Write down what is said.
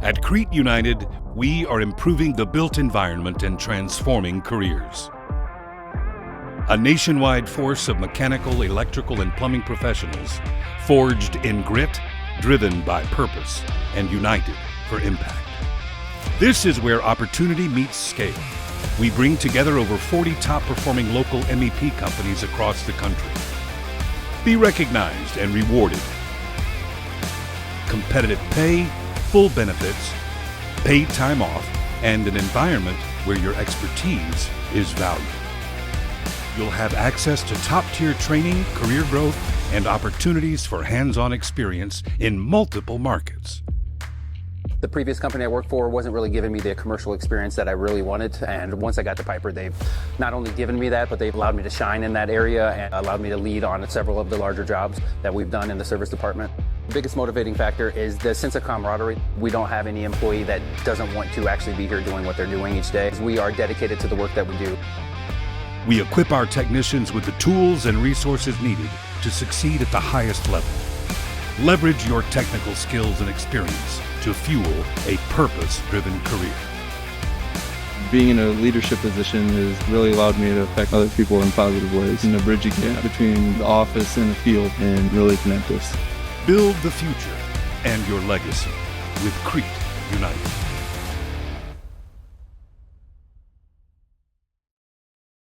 At Crete United, we are improving the built environment and transforming careers. A nationwide force of mechanical, electrical, and plumbing professionals, forged in grit, driven by purpose, and united for impact. This is where opportunity meets scale. We bring together over 40 top-performing local MEP companies across the country. Be recognized and rewarded. Competitive pay, full benefits, paid time off, and an environment where your expertise is valued. You'll have access to top-tier training, career growth, and opportunities for hands-on experience in multiple markets. The previous company I worked for wasn't really giving me the commercial experience that I really wanted, and once I got to Piper, they've not only given me that, but they've allowed me to shine in that area and allowed me to lead on several of the larger jobs that we've done in the service department. The biggest motivating factor is the sense of camaraderie. We don't have any employee that doesn't want to actually be here doing what they're doing each day. We are dedicated to the work that we do. We equip our technicians with the tools and resources needed to succeed at the highest level. Leverage your technical skills and experience to fuel a purpose-driven career. Being in a leadership position has really allowed me to affect other people in positive ways and to bridge a gap between the office and the field and really connect us. Build the future and your legacy with Crete United.